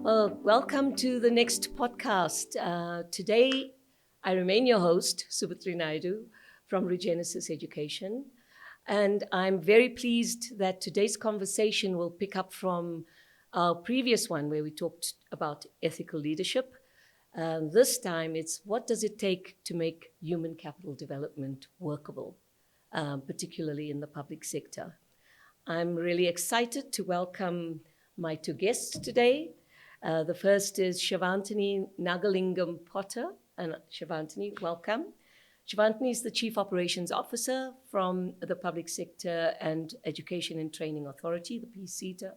Well, welcome to the next podcast. Today, I remain your host, Shivanthini Nagalingam from Regenesys Education. And I'm very pleased that today's conversation will pick up from our previous one where we talked about ethical leadership. This time, it's what does it take to make human capital development workable, particularly in the public sector. I'm really excited to welcome my two guests today. The first is Shivanthini Nagalingam-Potter. And Shivanthini, welcome. Shivanthini is the Chief Operations Officer from the Public Sector and Education and Training Authority, the PSETA.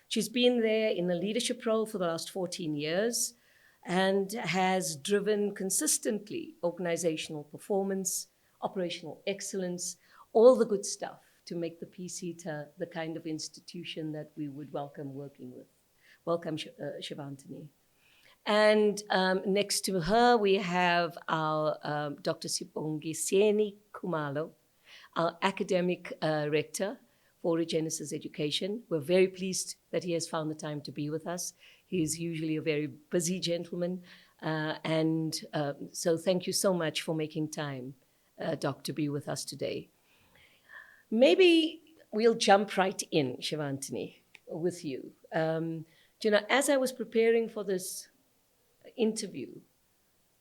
She's been there in a leadership role for the last 14 years and has driven consistently organizational performance, operational excellence, all the good stuff to make the PSETA the kind of institution that we would welcome working with. Welcome, Shivanthini. And next to her, we have our Dr. Sibongiseni Kumalo, our academic rector for Regenesys Education. We're very pleased that he has found the time to be with us. He is usually a very busy gentleman. So thank you so much for making time, Doc, to be with us today. Maybe we'll jump right in, Shivanthini, with you. As I was preparing for this interview,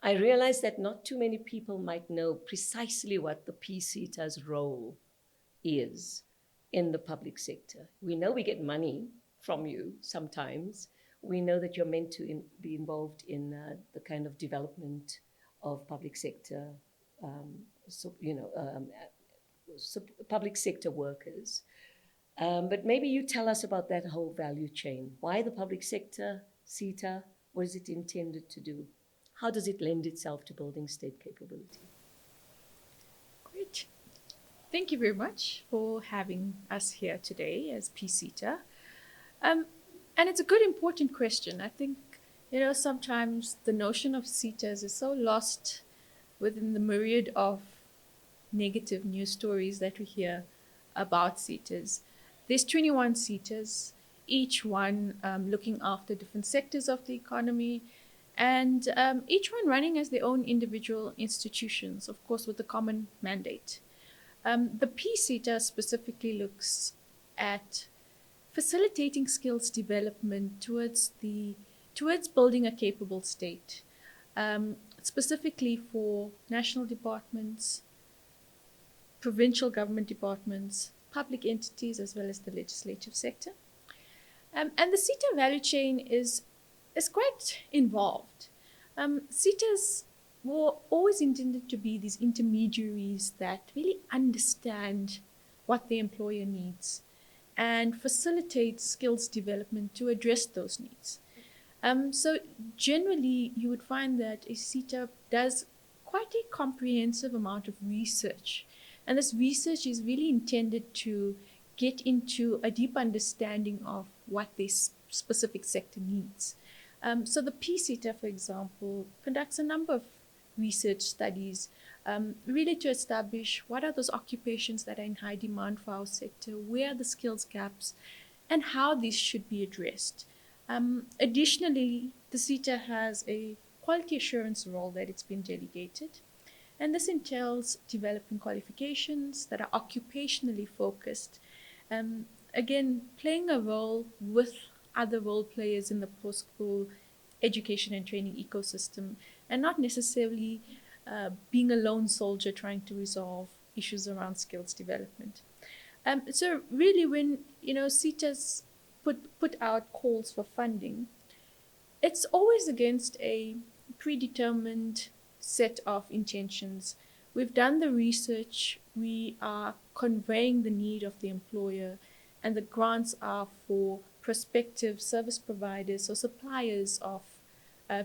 I realized that not too many people might know precisely what the PSETA's role is in the public sector. We know we get money from you sometimes. We know that you're meant to be involved in the kind of development of public sector, public sector workers. But maybe you tell us about that whole value chain. Why the public sector, SETA? What is it intended to do? How does it lend itself to building state capability? Great. Thank you very much for having us here today as PSETA. And it's a good, important question. I think, sometimes the notion of SETAs is so lost within the myriad of negative news stories that we hear about SETAs. There's 21 SETAs, each one looking after different sectors of the economy, and each one running as their own individual institutions, of course, with a common mandate. The PSETA specifically looks at facilitating skills development towards building a capable state, specifically for national departments, provincial government departments, public entities, as well as the legislative sector. And the SETA value chain is quite involved. SETAs were always intended to be these intermediaries that really understand what the employer needs and facilitate skills development to address those needs. So generally, you would find that a SETA does quite a comprehensive amount of research. And this research is really intended to get into a deep understanding of what this specific sector needs. So the PSETA, for example, conducts a number of research studies really to establish what are those occupations that are in high demand for our sector, where are the skills gaps, and how these should be addressed. Additionally, the SETA has a quality assurance role that it's been delegated. And this entails developing qualifications that are occupationally focused. Again, playing a role with other role players in the post-school education and training ecosystem, and not necessarily being a lone soldier trying to resolve issues around skills development. So really, when SETAs put out calls for funding, it's always against a predetermined set of intentions. We've done the research, we are conveying the need of the employer, and the grants are for prospective service providers or suppliers of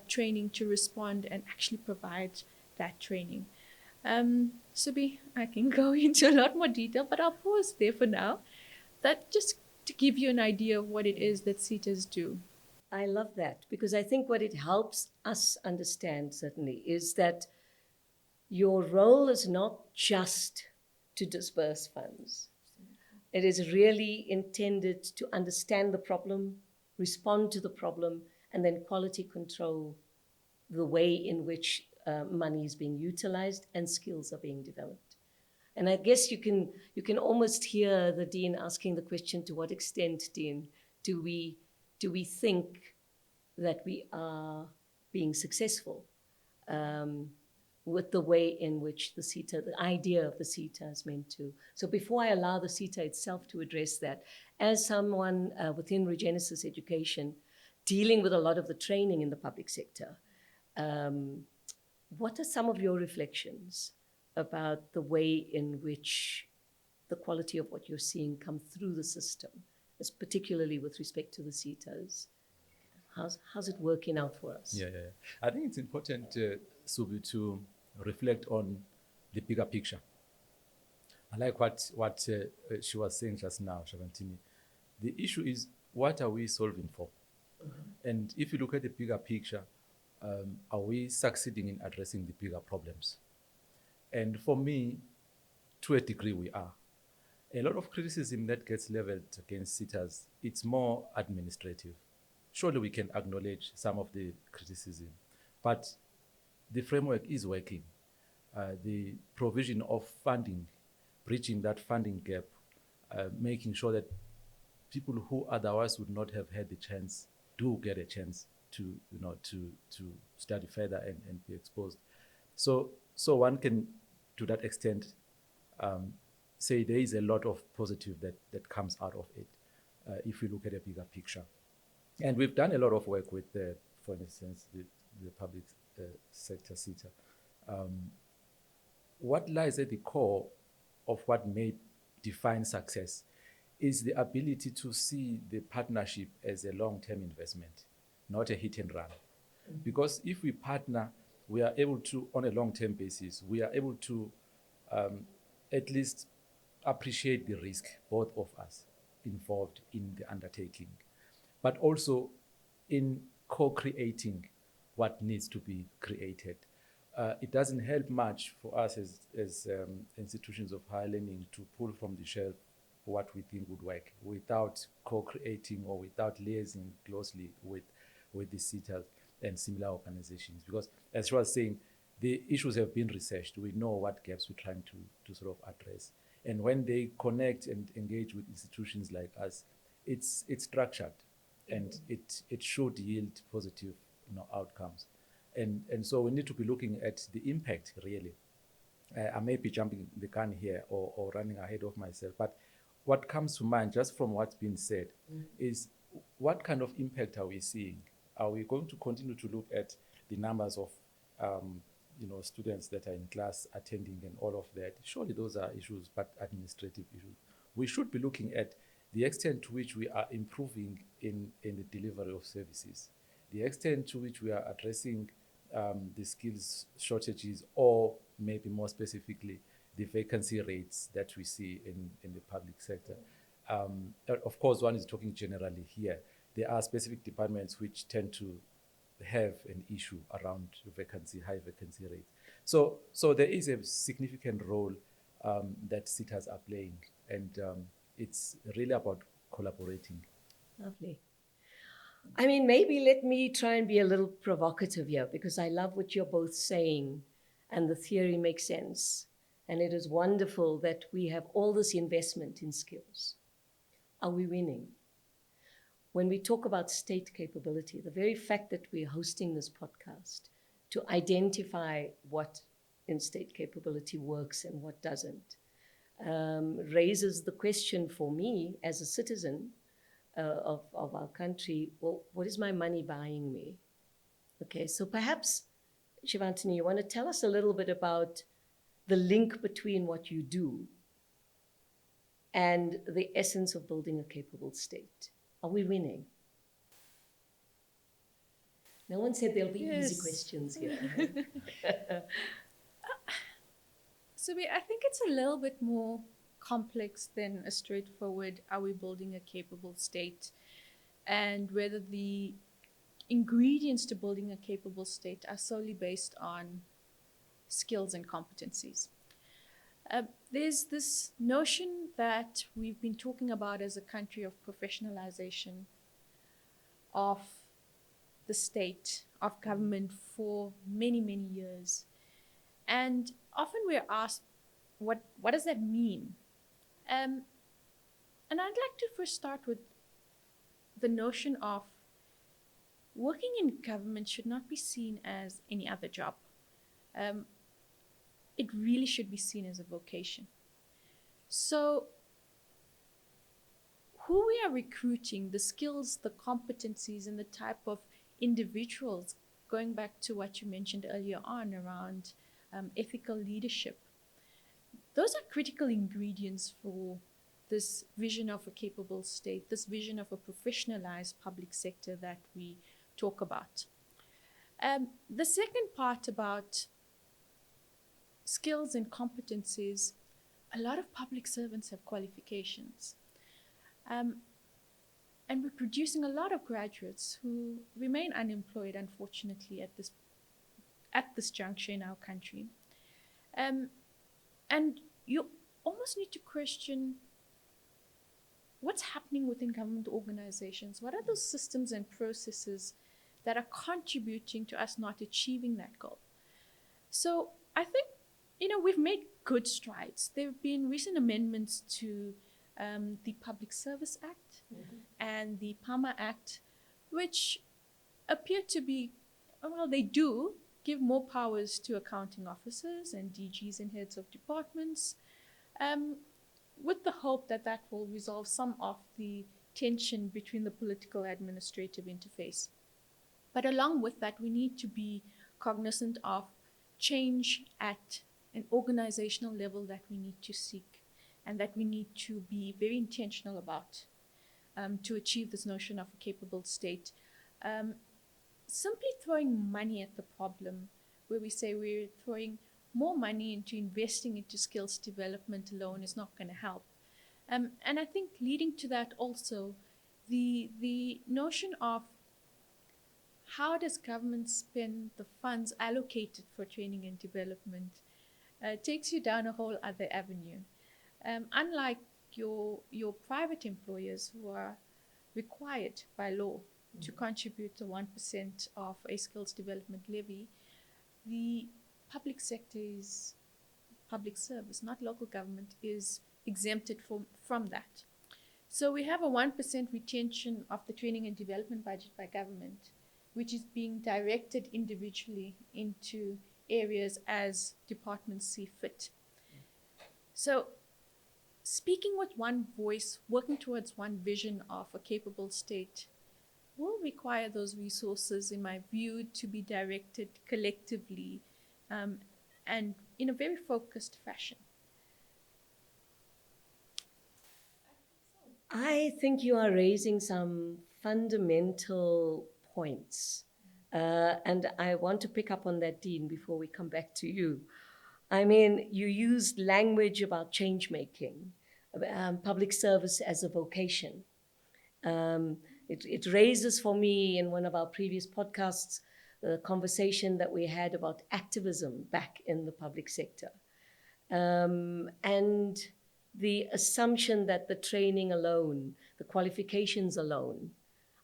training to respond and actually provide that training. Subi, I can go into a lot more detail, but I'll pause there for now. That just to give you an idea of what it is that SETAs do. I love that, because I think what it helps us understand, certainly, is that your role is not just to disperse funds. It is really intended to understand the problem, respond to the problem, and then quality control, the way in which money is being utilized and skills are being developed. And I guess you can almost hear the Dean asking the question, to what extent, Dean, do we think that we are being successful with the way in which the SETA, the idea of the SETA is meant to. So before I allow the SETA itself to address that, as someone within Regenesys Education, dealing with a lot of the training in the public sector, what are some of your reflections about the way in which the quality of what you're seeing come through the system, as particularly with respect to the SETAs? How's it working out for us? Yeah. I think it's important, Subi, to reflect on the bigger picture. I like what she was saying just now, Shivanthini. The issue is, what are we solving for? Mm-hmm. And if you look at the bigger picture, are we succeeding in addressing the bigger problems? And for me, to a degree, we are. A lot of criticism that gets leveled against SETAs, it's more administrative. Surely we can acknowledge some of the criticism, but the framework is working. The provision of funding, bridging that funding gap, making sure that people who otherwise would not have had the chance do get a chance to study further and be exposed. So one can, to that extent, say there is a lot of positive that comes out of it, if we look at a bigger picture. And we've done a lot of work with, for instance, the public sector SETA. What lies at the core of what may define success is the ability to see the partnership as a long-term investment, not a hit and run. Mm-hmm. Because if we partner, we are able to, on a long-term basis, we are able to at least appreciate the risk, both of us involved in the undertaking, but also in co-creating what needs to be created. It doesn't help much for us as institutions of higher learning to pull from the shelf what we think would work without co-creating or without liaising closely with the SETAs and similar organizations. Because as I was saying, the issues have been researched. We know what gaps we're trying to sort of address. And when they connect and engage with institutions like us, it's structured, and it should yield positive outcomes. And so we need to be looking at the impact, really. I may be jumping the gun here or running ahead of myself, but what comes to mind just from what's been said is, what kind of impact are we seeing? Are we going to continue to look at the numbers of students that are in class attending and all of that? Surely those are issues, but administrative issues. We should be looking at the extent to which we are improving in the delivery of services, the extent to which we are addressing the skills shortages, or maybe more specifically, the vacancy rates that we see in the public sector. Of course, one is talking generally here. There are specific departments which tend to have an issue around high vacancy rates. So there is a significant role that SETAs are playing, and it's really about collaborating. Lovely. I mean, maybe let me try and be a little provocative here, because I love what you're both saying, and the theory makes sense. And it is wonderful that we have all this investment in skills. Are we winning? When we talk about state capability, the very fact that we're hosting this podcast to identify what in state capability works and what doesn't, raises the question for me as a citizen of our country, well, what is my money buying me? Okay, so perhaps, Shivanthini, you want to tell us a little bit about the link between what you do and the essence of building a capable state. Are we winning? No one said there'll be easy questions here. Subi, I think it's a little bit more complex than a straightforward, are we building a capable state, and whether the ingredients to building a capable state are solely based on skills and competencies. There's this notion that we've been talking about as a country of professionalization, of the state of government for many, many years. And often we're asked, what does that mean? And I'd like to first start with the notion of working in government should not be seen as any other job. It really should be seen as a vocation. So who we are recruiting, the skills, the competencies, and the type of individuals, going back to what you mentioned earlier on around ethical leadership, those are critical ingredients for this vision of a capable state, this vision of a professionalized public sector that we talk about. The second part about skills and competencies, a lot of public servants have qualifications. And we're producing a lot of graduates who remain unemployed, unfortunately, at this juncture in our country. And you almost need to question what's happening within government organizations. What are those systems and processes that are contributing to us not achieving that goal? So I think, we've made good strides. There have been recent amendments to the Public Service Act and the PAMA Act, which appear to be, well, they do give more powers to accounting officers and DGs and heads of departments, with the hope that that will resolve some of the tension between the political administrative interface. But along with that, we need to be cognizant of change at an organizational level that we need to seek and that we need to be very intentional about to achieve this notion of a capable state. Simply throwing money at the problem, where we say we're throwing more money into investing into skills development alone, is not going to help. And I think leading to that also, the notion of how does government spend the funds allocated for training and development takes you down a whole other avenue. Unlike your private employers who are required by law to contribute to 1% of a skills development levy, the public sector is public service, not local government, is exempted from that. So we have a 1% retention of the training and development budget by government, which is being directed individually into areas as departments see fit. So speaking with one voice, working towards one vision of a capable state will require those resources, in my view, to be directed collectively and in a very focused fashion. I think you are raising some fundamental points. And I want to pick up on that, Dean, before we come back to you. I mean, you used language about change making, public service as a vocation. It raises for me, in one of our previous podcasts, the conversation that we had about activism back in the public sector. And the assumption that the training alone, the qualifications alone,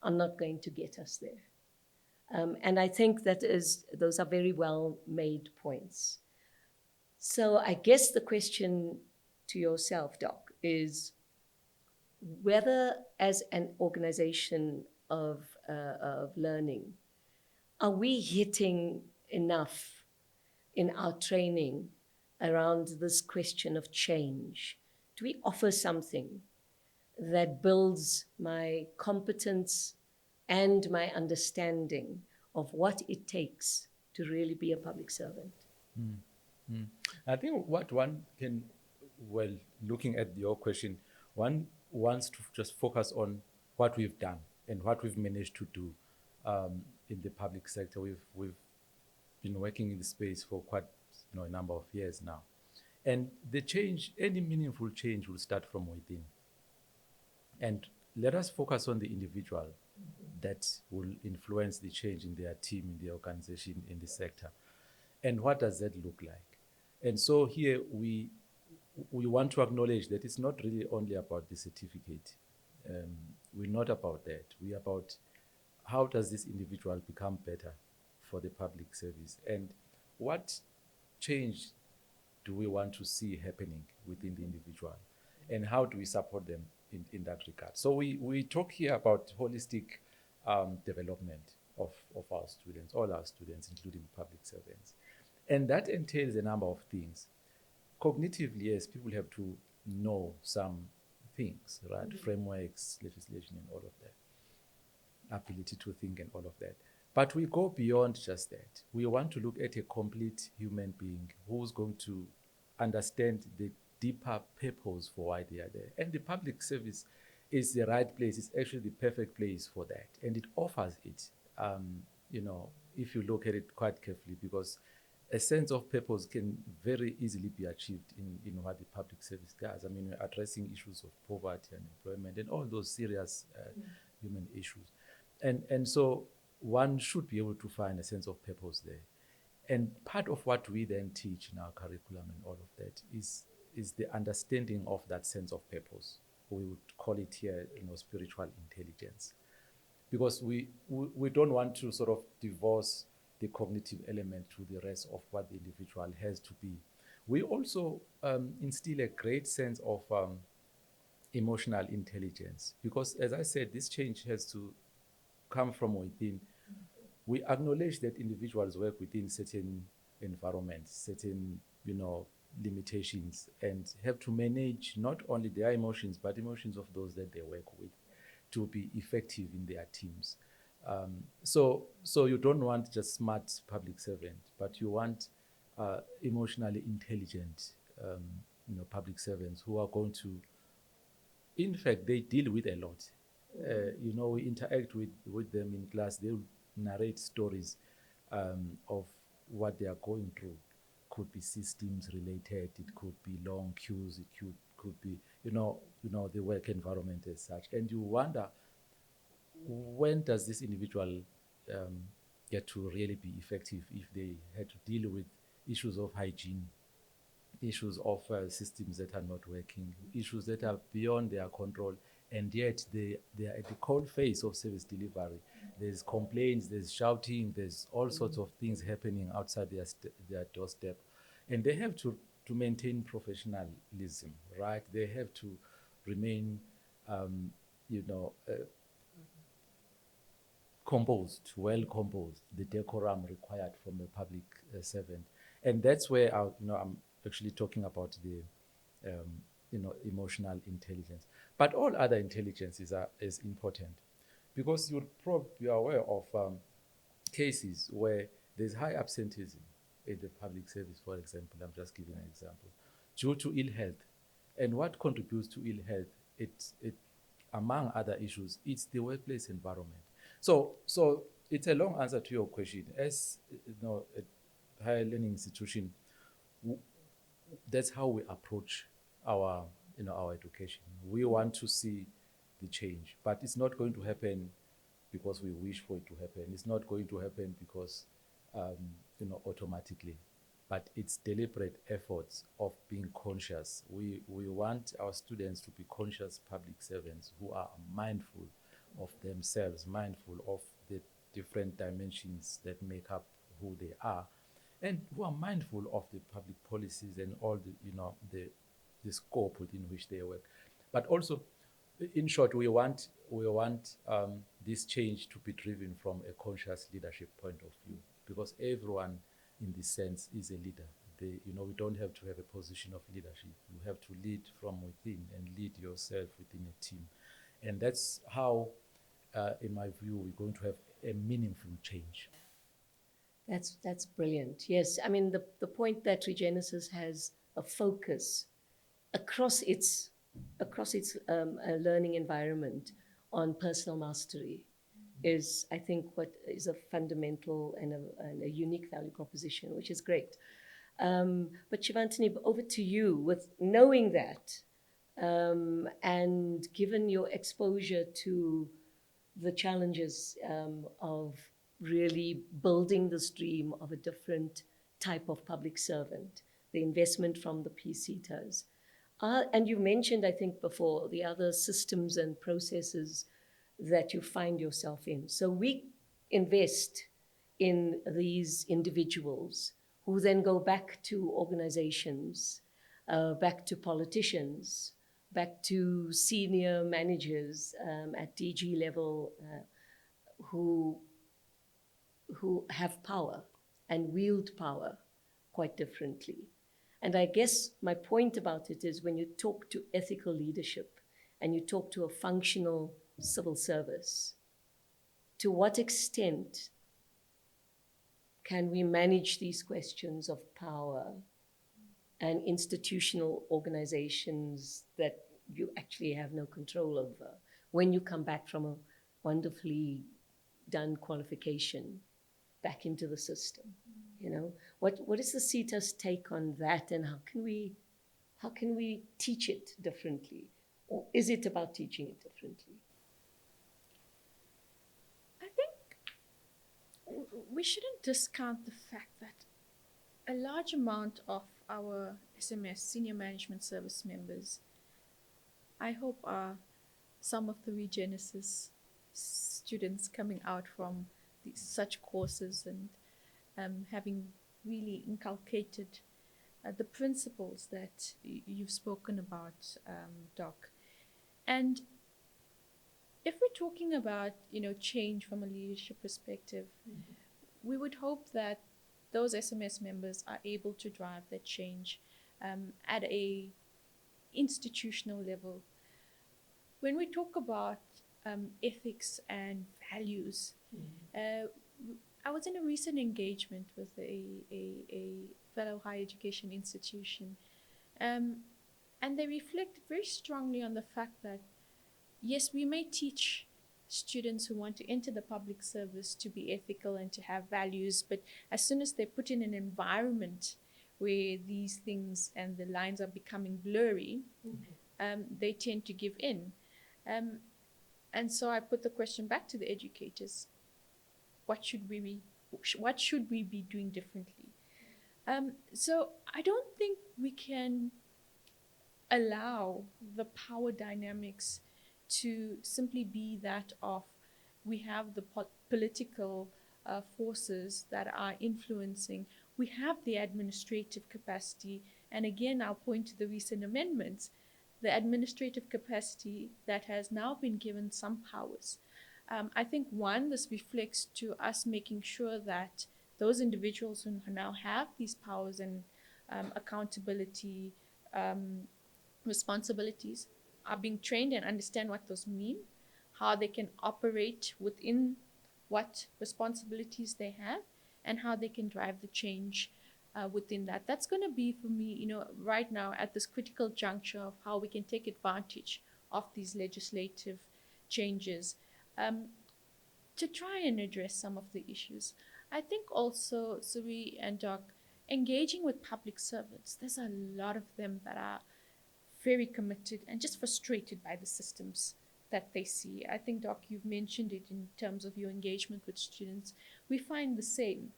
are not going to get us there. And I think those are very well made points. So I guess the question to yourself, Doc, is whether as an organization of learning, are we hitting enough in our training around this question of change? Do we offer something that builds my competence and my understanding of what it takes to really be a public servant? I think what one can, well, looking at your question, one wants to just focus on what we've done and what we've managed to do in the public sector. We've been working in the space for quite a number of years now. And the change, any meaningful change, will start from within. And let us focus on the individual that will influence the change in their team, in the organization, in the sector. And what does that look like? And so here we want to acknowledge that it's not really only about the certificate. We're not about that. We're about how does this individual become better for the public service, and what change do we want to see happening within the individual, and how do we support them in that regard? So we talk here about holistic development of our students, all our students, including public servants. And that entails a number of things. Cognitively, yes, people have to know some things, right? Frameworks, legislation, and all of that, ability to think and all of that. But we go beyond just that. We want to look at a complete human being who's going to understand the deeper purpose for why they are there. And the public service is the right place. It's actually the perfect place for that. And it offers it, if you look at it quite carefully, because a sense of purpose can very easily be achieved in what the public service does. I mean, we're addressing issues of poverty and employment and all those serious human issues. And so one should be able to find a sense of purpose there. And part of what we then teach in our curriculum and all of that is the understanding of that sense of purpose. We would call it here, spiritual intelligence. Because we don't want to sort of divorce the cognitive element to the rest of what the individual has to be. We also instill a great sense of emotional intelligence, because as I said, this change has to come from within. We acknowledge that individuals work within certain environments, certain, limitations, and have to manage not only their emotions, but emotions of those that they work with to be effective in their teams. So you don't want just smart public servant, but you want emotionally intelligent, public servants who are going to, in fact, they deal with a lot. We interact with them in class. They'll narrate stories of what they are going through. Could be systems related. It could be long queues. It could be, the work environment as such. And you wonder, when does this individual get to really be effective if they had to deal with issues of hygiene, issues of systems that are not working, issues that are beyond their control, and yet they are at the cold face of service delivery. There's complaints, there's shouting, there's all sorts of things happening outside their doorstep. And they have to maintain professionalism, right? They have to remain, composed, well composed, the decorum required from a public servant. And that's where I'm actually talking about the emotional intelligence. But all other intelligences are as important, because you'll probably be aware of cases where there's high absenteeism in the public service, for example. I'm just giving an example, due to ill health. And what contributes to ill health? It among other issues, it's the workplace environment. So it's a long answer to your question. As a higher learning institution, that's how we approach our education. We want to see the change, but it's not going to happen because we wish for it to happen. It's not going to happen because automatically, but it's deliberate efforts of being conscious. We want our students to be conscious public servants who are mindful of themselves, mindful of the different dimensions that make up who they are, and who are mindful of the public policies and all the scope within which they work. But also, in short, we want this change to be driven from a conscious leadership point of view, because everyone in this sense is a leader. We don't have to have a position of leadership. You have to lead from within and lead yourself within a team. And that's how, in my view, we're going to have a meaningful change. That's brilliant. Yes, I mean, the point that Regenesys has a focus across its learning environment on personal mastery is, I think, what is a fundamental and a unique value proposition, which is great. But Shivanthini, over to you. With knowing that, and given your exposure to the challenges of really building this dream of a different type of public servant, the investment from the PSETAs. And you mentioned, I think before, the other systems and processes that you find yourself in. So we invest in these individuals who then go back to organizations, back to politicians, back to senior managers at DG level who have power and wield power quite differently. And I guess my point about it is when you talk to ethical leadership and you talk to a functional civil service, to what extent can we manage these questions of power and institutional organizations that you actually have no control over when you come back from a wonderfully done qualification back into the system? You know, what is the CETA's take on that, and how can we teach it differently, or is it about teaching it differently? I think we shouldn't discount the fact that a large amount of our SMS, senior management service members, I hope are some of the Regenesys students coming out from such courses and having really inculcated the principles that you've spoken about, Doc. And if we're talking about, change from a leadership perspective, we would hope that those SMS members are able to drive that change at a institutional level. When we talk about ethics and values, I was in a recent engagement with a fellow higher education institution, and they reflect very strongly on the fact that, yes, we may teach students who want to enter the public service to be ethical and to have values, but as soon as they're put in an environment where these things and the lines are becoming blurry, they tend to give in. And so I put the question back to the educators: what should we be doing differently? So I don't think we can allow the power dynamics to simply be that of, we have the political forces that are influencing, we have the administrative capacity, and again I'll point to the recent amendments, the administrative capacity that has now been given some powers. I think, one, this reflects to us making sure that those individuals who now have these powers and accountability responsibilities are being trained and understand what those mean, how they can operate within what responsibilities they have, and how they can drive the change within that. That's going to be, for me, right now at this critical juncture of how we can take advantage of these legislative changes to try and address some of the issues. I think also, Suri and Doc, engaging with public servants, there's a lot of them that are very committed and just frustrated by the systems that they see. I think, Doc, you've mentioned it in terms of your engagement with students. We find the same.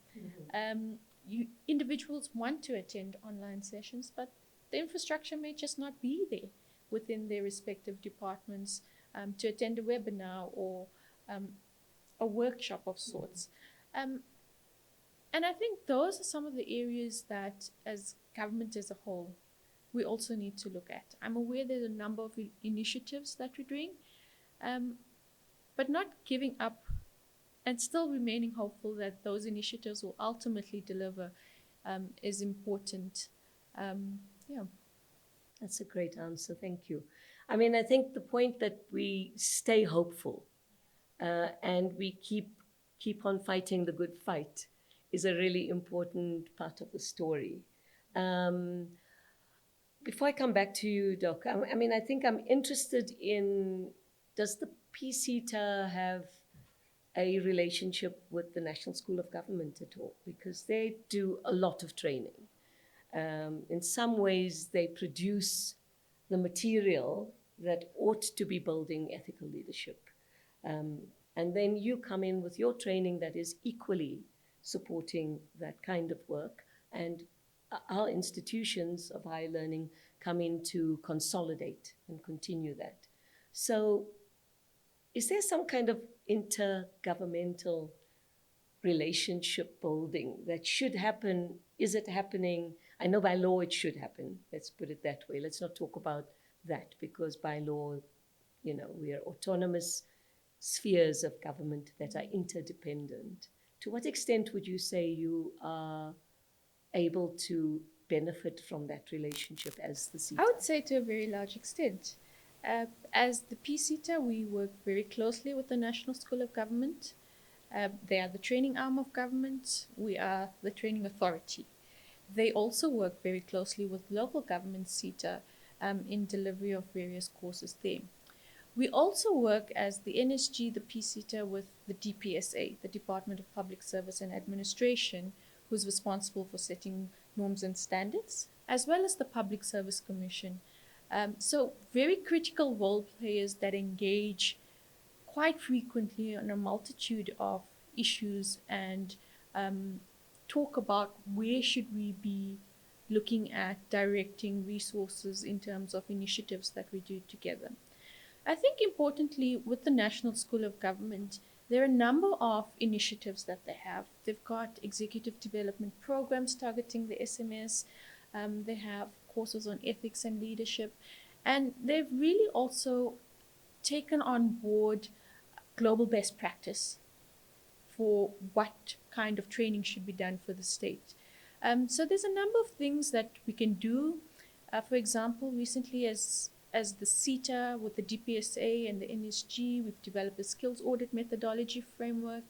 Individuals want to attend online sessions, but the infrastructure may just not be there within their respective departments to attend a webinar or a workshop of sorts. And I think those are some of the areas that, as government as a whole, we also need to look at. I'm aware there's a number of initiatives that we're doing, but not giving up and still remaining hopeful that those initiatives will ultimately deliver is important. That's a great answer. Thank you. I mean, I think the point that we stay hopeful and we keep on fighting the good fight is a really important part of the story. Before I come back to you, Doc, I mean, I think I'm interested in, does the PSETA have a relationship with the National School of Government at all? Because they do a lot of training. In some ways, they produce the material that ought to be building ethical leadership. And then you come in with your training that is equally supporting that kind of work. And our institutions of higher learning come in to consolidate and continue that. So is there some kind of intergovernmental relationship building that should happen? Is it happening? I know by law it should happen. Let's put it that way. Let's not talk about that, because by law, we are autonomous spheres of government that are interdependent. To what extent would you say you are able to benefit from that relationship as the CETA? I would say to a very large extent. As the PSETA, we work very closely with the National School of Government. They are the training arm of government. We are the training authority. They also work very closely with local government CETA in delivery of various courses there. We also work as the NSG, the PSETA, with the DPSA, the Department of Public Service and Administration, who's responsible for setting norms and standards, as well as the Public Service Commission. So very critical role players that engage quite frequently on a multitude of issues and talk about where should we be looking at directing resources in terms of initiatives that we do together. I think importantly, with the National School of Government, there are a number of initiatives that they have. They've got executive development programs targeting the SMS. They have courses on ethics and leadership. And they've really also taken on board global best practice for what kind of training should be done for the state. So there's a number of things that we can do. For example, recently as the CETA with the DPSA and the NSG, we've developed a skills audit methodology framework.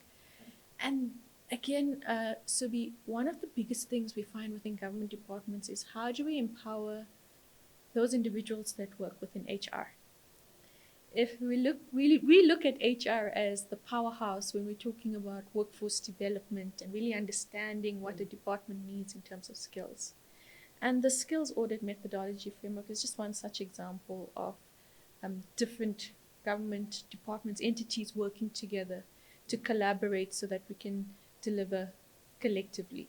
And again, Subi, one of the biggest things we find within government departments is how do we empower those individuals that work within HR? If we look at HR as the powerhouse when we're talking about workforce development and really understanding what a department needs in terms of skills. And the skills audit methodology framework is just one such example of different government departments, entities working together to collaborate so that we can deliver collectively.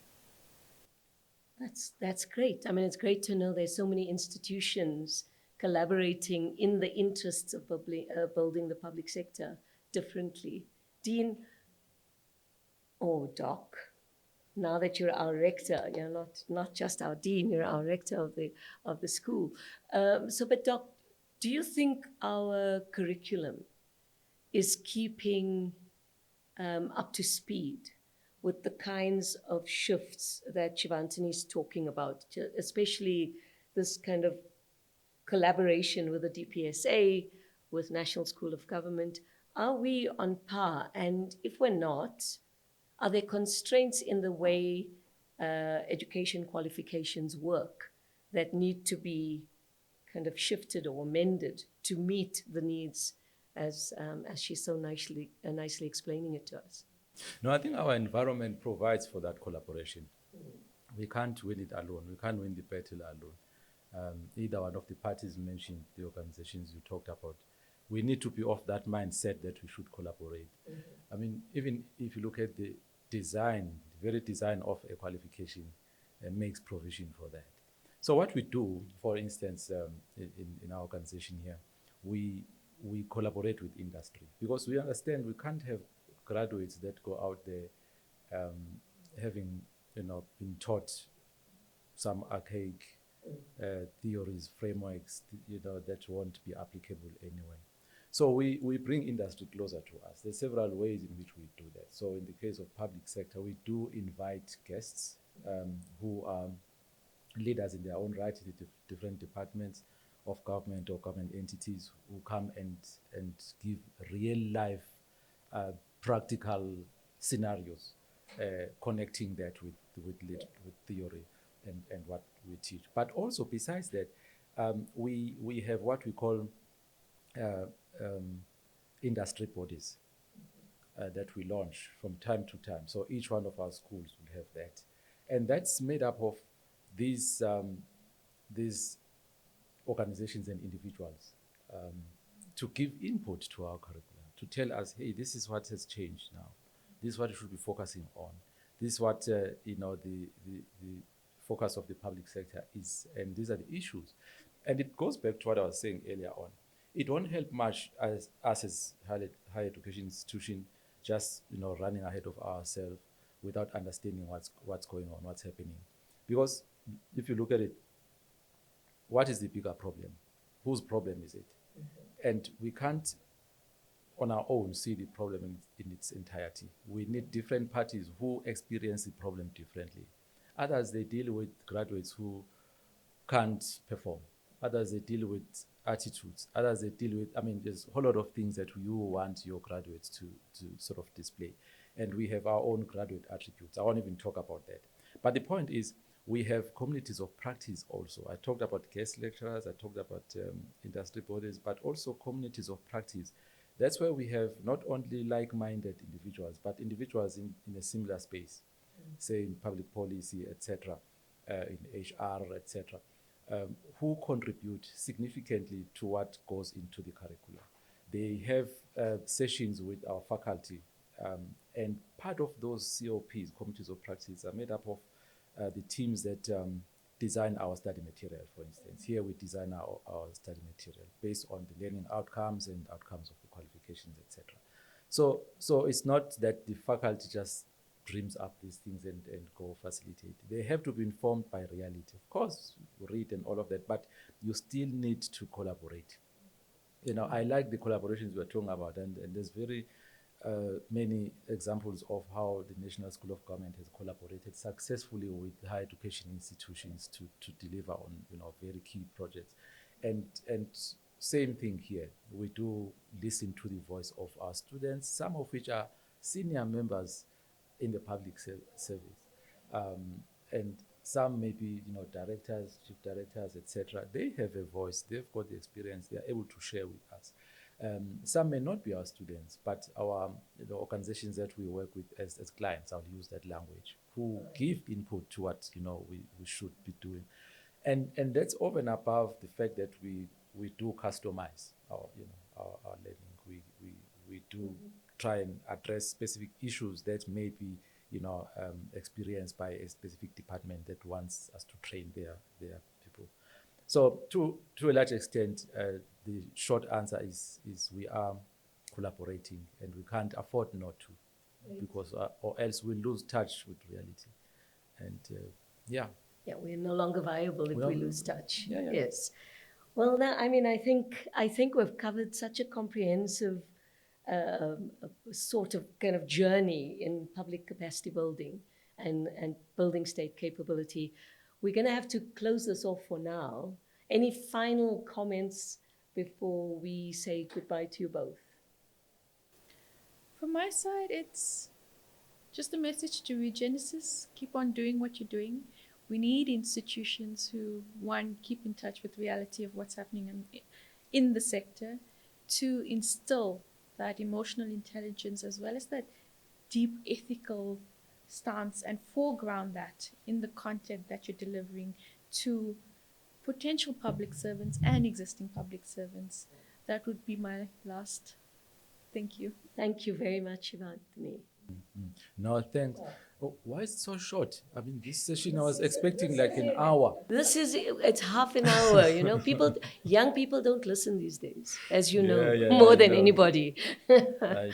That's great. I mean, it's great to know there's so many institutions collaborating in the interests of building the public sector differently. Dean, or Doc, now that you're our rector, you're not just our dean, you're our rector of the school. But Doc, do you think our curriculum is keeping up to speed with the kinds of shifts that Shivanthini is talking about, especially this kind of collaboration with the DPSA, with National School of Government? Are we on par? And if we're not, are there constraints in the way education qualifications work that need to be kind of shifted or amended to meet the needs as she's so nicely explaining it to us? No, I think our environment provides for that collaboration. We can't win it alone. We can't win the battle alone. Either one of the parties mentioned, the organizations you talked about, we need to be of that mindset that we should collaborate. Mm-hmm. I mean, even if you look at the design, the very design of a qualification makes provision for that. So what we do, for instance, in our organization here, we collaborate with industry because we understand we can't have graduates that go out there having been taught some archaic theories, frameworks, that won't be applicable anyway. So we bring industry closer to us. There's several ways in which we do that. So in the case of public sector, we do invite guests who are leaders in their own right in the different departments of government or government entities who come and give real life practical scenarios, connecting that with theory and what we teach. But also besides that, we have what we call industry bodies that we launch from time to time. So each one of our schools will have that. And that's made up of these organizations and individuals to give input to our curriculum, to tell us, hey, this is what has changed now. This is what you should be focusing on. This is what the focus of the public sector is, and these are the issues. And it goes back to what I was saying earlier on. it won't help much as us as higher education institution just running ahead of ourselves without understanding what's going on, what's happening. Because if you look at it, what is the bigger problem? Whose problem is it? And we can't on our own see the problem in its entirety. We need different parties who experience the problem differently. Others, they deal with graduates who can't perform. Others, they deal with attitudes. Others, they deal with, there's a whole lot of things that you want your graduates to sort of display. And we have our own graduate attributes. I won't even talk about that. But the point is, we have communities of practice also. I talked about guest lecturers, I talked about industry bodies, but also communities of practice. That's where we have not only like-minded individuals, but individuals in a similar space, say in public policy, etc., in HR, etc., who contribute significantly to what goes into the curriculum. They have sessions with our faculty, and part of those COPs, communities of practice, are made up of the teams that design our study material, for instance. Here we design our study material based on the learning outcomes and outcomes of the qualifications, etc. So it's not that the faculty just dreams up these things and go facilitate. They have to be informed by reality. Of course, read and all of that, but you still need to collaborate. I like the collaborations we're talking about, and there's very many examples of how the National School of Government has collaborated successfully with higher education institutions to deliver on very key projects. And same thing here. We do listen to the voice of our students, some of which are senior members in the public service, and some maybe directors, chief directors, etc. They have a voice. They've got the experience. They are able to share with us. Some may not be our students, but our organizations that we work with as clients, I'll use that language, who give input to what we should be doing. And that's over and above the fact that we do customize our learning. We do try and address specific issues that may be experienced by a specific department that wants us to train their people. So to a large extent, the short answer is we are collaborating, and we can't afford not to, because or else we lose touch with reality. And yeah, we're no longer viable if we lose touch. Yeah. Yes. Well, now, I think we've covered such a comprehensive sort of kind of journey in public capacity building and building state capability. We're going to have to close this off for now. Any final comments before we say goodbye to you both? From my side, it's just a message to Regenesys: keep on doing what you're doing. We need institutions who, one, keep in touch with reality of what's happening in the sector, two, instill that emotional intelligence as well as that deep ethical stance and foreground that in the content that you're delivering to potential public servants and existing public servants. That would be my last. Thank you. Thank you very much, Shivanthini. No, thanks. Oh, why is it so short? This session I was expecting like an hour. It's half an hour, young people don't listen these days, as you know, Yeah, more than anybody. I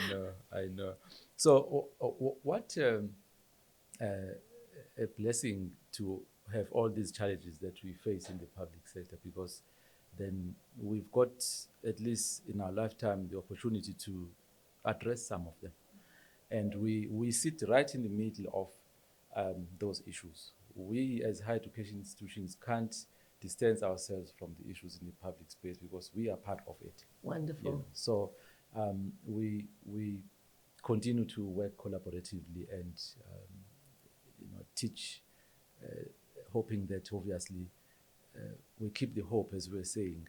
know. So what a blessing to have all these challenges that we face in the public sector, because then we've got, at least in our lifetime, the opportunity to address some of them. And we sit right in the middle of those issues. We, as higher education institutions, can't distance ourselves from the issues in the public space because we are part of it. Wonderful. So we continue to work collaboratively and teach, hoping that obviously we keep the hope, as we were saying,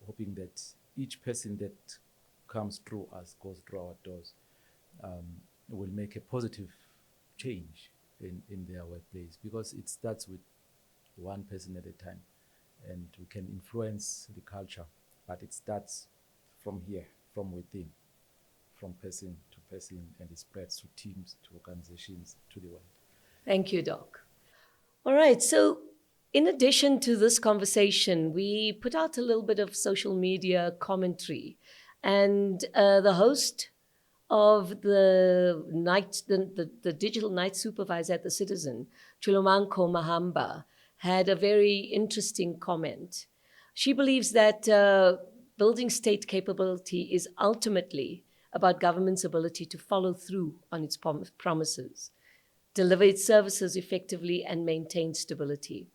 hoping that each person that comes through us, goes through our doors, will make a positive change in their workplace, because it starts with one person at a time, and we can influence the culture, but it starts from here, from within, from person to person, and it spreads to teams, to organizations, to the world. Thank you, Doc. All right, so In addition to this conversation, we put out a little bit of social media commentary, and the host of the digital night supervisor at the Citizen, Chulomanko Mahamba, had a very interesting comment. She believes that building state capability is ultimately about government's ability to follow through on its promises, deliver its services effectively, and maintain stability,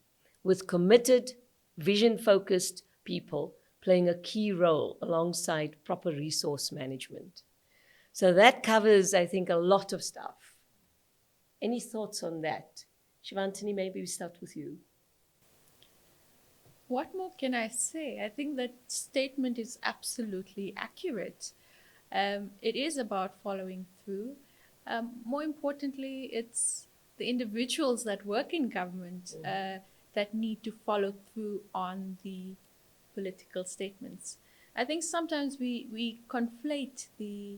with committed, vision-focused people playing a key role alongside proper resource management. So that covers, I think, a lot of stuff. Any thoughts on that? Shivanthini, maybe we start with you. What more can I say? I think that statement is absolutely accurate. It is about following through. More importantly, it's the individuals that work in government that need to follow through on the political statements. I think sometimes we conflate the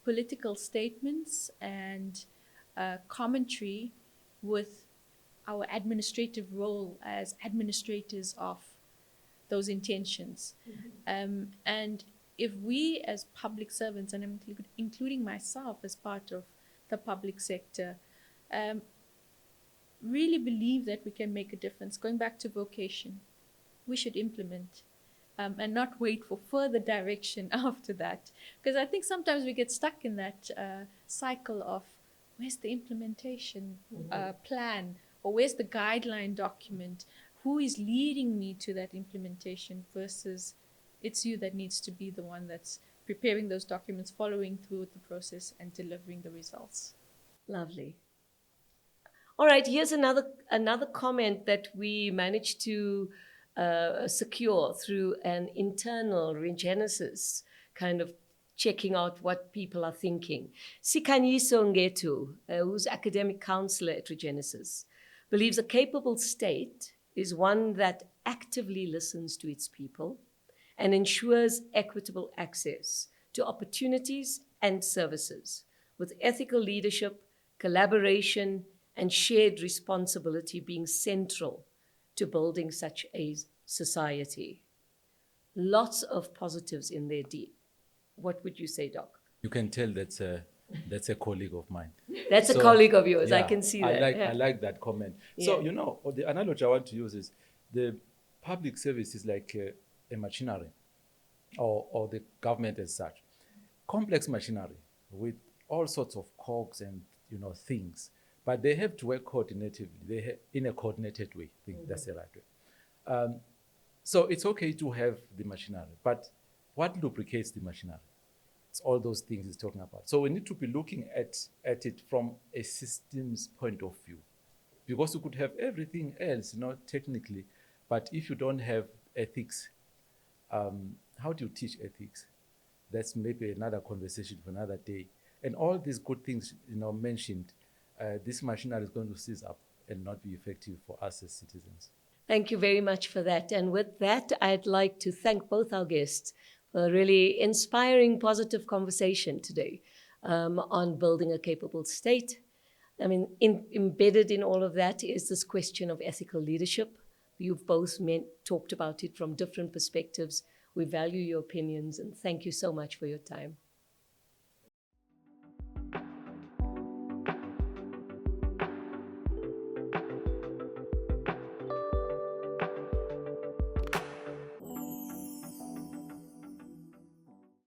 political statements and commentary with our administrative role as administrators of those intentions. And if we as public servants, and I'm including myself as part of the public sector, really believe that we can make a difference, going back to vocation, we should implement and not wait for further direction after that. Because I think sometimes we get stuck in that cycle of where's the implementation plan, or where's the guideline document? Who is leading me to that implementation versus it's you that needs to be the one that's preparing those documents, following through with the process, and delivering the results. Lovely. All right, here's another comment that we managed to secure through an internal Regenesys kind of checking out what people are thinking. Sikanyiso Ngetu, who's academic counselor at Regenesys, believes a capable state is one that actively listens to its people and ensures equitable access to opportunities and services, with ethical leadership, collaboration, and shared responsibility being central to building such a society. Lots of positives in there, Dee. What would you say, Doc? You can tell that's a colleague of mine. That's a colleague of yours. Yeah, I can see that. I like that comment. So, the analogy I want to use is the public service is like a machinery or the government as such. Complex machinery with all sorts of cogs and, things, but they have to work coordinatively. In a coordinated way. I think that's the right way. So it's okay to have the machinery, but what lubricates the machinery? It's all those things he's talking about. So we need to be looking at it from a systems point of view, because you could have everything else, technically, but if you don't have ethics, how do you teach ethics? That's maybe another conversation for another day. And all these good things, mentioned, this machinery is going to seize up and not be effective for us as citizens. Thank you very much for that. And with that, I'd like to thank both our guests for a really inspiring, positive conversation today on building a capable state. I mean, embedded in all of that is this question of ethical leadership. You've both talked about it from different perspectives. We value your opinions, and thank you so much for your time.